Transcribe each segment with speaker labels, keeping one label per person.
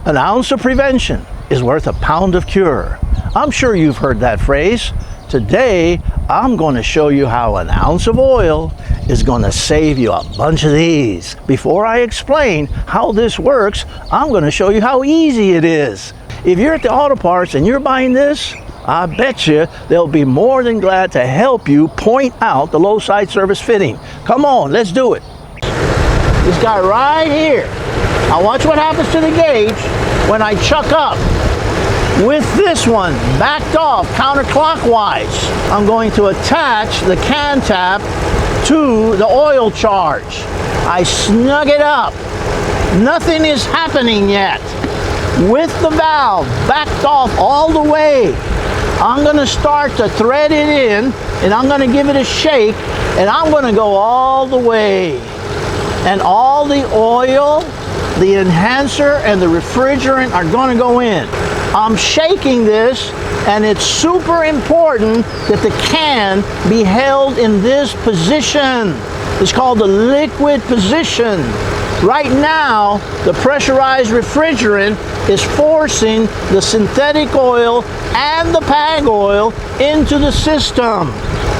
Speaker 1: An ounce of prevention is worth a pound of cure. I'm sure you've heard that phrase. Today, I'm going to show you how an ounce of oil is going to save you a bunch of these. Before I explain how this works, I'm going to show you how easy it is. If you're at the auto parts and you're buying this, I bet you they'll be more than glad to help you point out the low side service fitting. Come on, let's do it. This guy right here. Now watch what happens to the gauge when I chuck up. With this one backed off counterclockwise, I'm going to attach the can tap to the oil charge. I snug it up. Nothing is happening yet. With the valve backed off all the way, I'm going to start to thread it in, and I'm going to give it a shake, and I'm going to go all the way. And all the oil, the enhancer, and the refrigerant are going to go in. I'm shaking this, and it's super important that the can be held in this position. It's called the liquid position. Right now, the pressurized refrigerant is forcing the synthetic oil and the PAG oil into the system.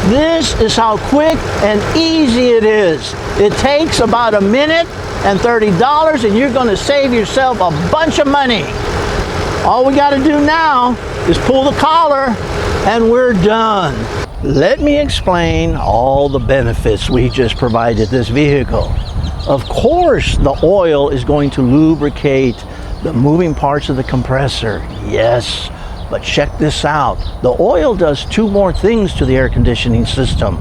Speaker 1: This is how quick and easy it is. It takes about a minute and $30, and you're going to save yourself a bunch of money. All we got to do now is pull the collar and we're done. Let me explain all the benefits we just provided this vehicle. Of course, the oil is going to lubricate the moving parts of the compressor. Yes, but check this out. The oil does two more things to the air conditioning system.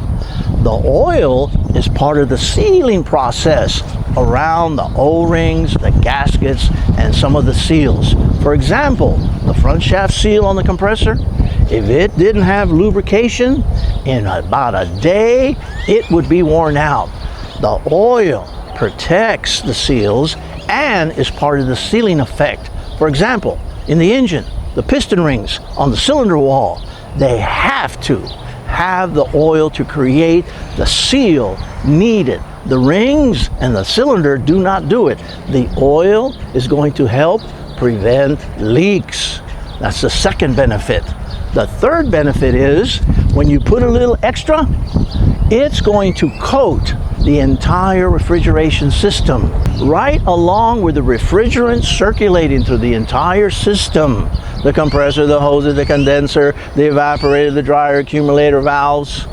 Speaker 1: The oil is part of the sealing process around the O-rings, the gaskets, and some of the seals. For example, the front shaft seal on the compressor, if it didn't have lubrication, in about a day, it would be worn out. The oil protects the seals and is part of the sealing effect. For example, in the engine, the piston rings on the cylinder wall, they have to have the oil to create the seal needed. The rings and the cylinder do not do it. The oil is going to help prevent leaks. That's the second benefit. The third benefit is when you put a little extra, it's going to coat the entire refrigeration system, right along with the refrigerant circulating through the entire system. The compressor, the hoses, the condenser, the evaporator, the dryer, accumulator valves.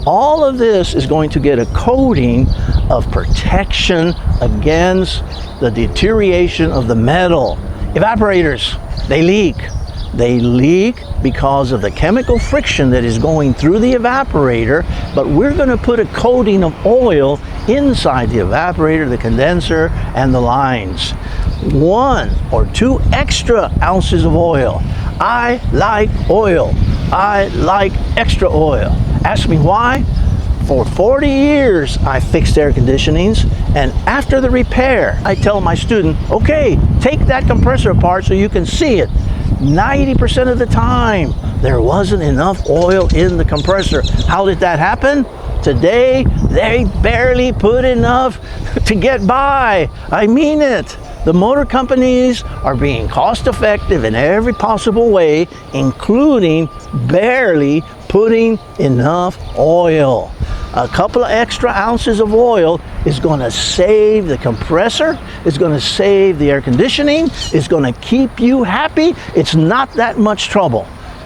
Speaker 1: All of this is going to get a coating of protection against the deterioration of the metal. Evaporators, they leak. They leak because of the chemical friction that is going through the evaporator, but we're going to put a coating of oil inside the evaporator, the condenser, and the lines. 1 or 2 extra ounces of oil. I like oil. I like extra oil. Ask me why? For 40 years, I fixed air conditionings, and after the repair, I tell my student, okay, take that compressor apart so you can see it. 90% of the time, there wasn't enough oil in the compressor. How did that happen? Today, they barely put enough to get by. I mean it. The motor companies are being cost effective in every possible way, including barely putting enough oil. A couple of extra ounces of oil is going to save the compressor, it's going to save the air conditioning, it's going to keep you happy. It's not that much trouble.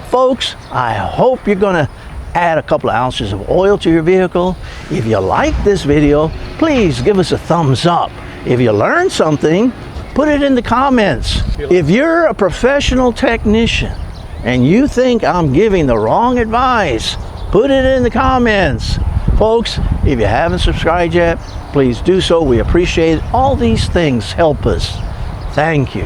Speaker 1: Folks, I hope you're going to add a couple of ounces of oil to your vehicle. If you like this video, please give us a thumbs up. If you learned something, put it in the comments. If you're a professional technician and you think I'm giving the wrong advice, put it in the comments. Folks, if you haven't subscribed yet, please do so. We appreciate it. All these things help us. Thank you.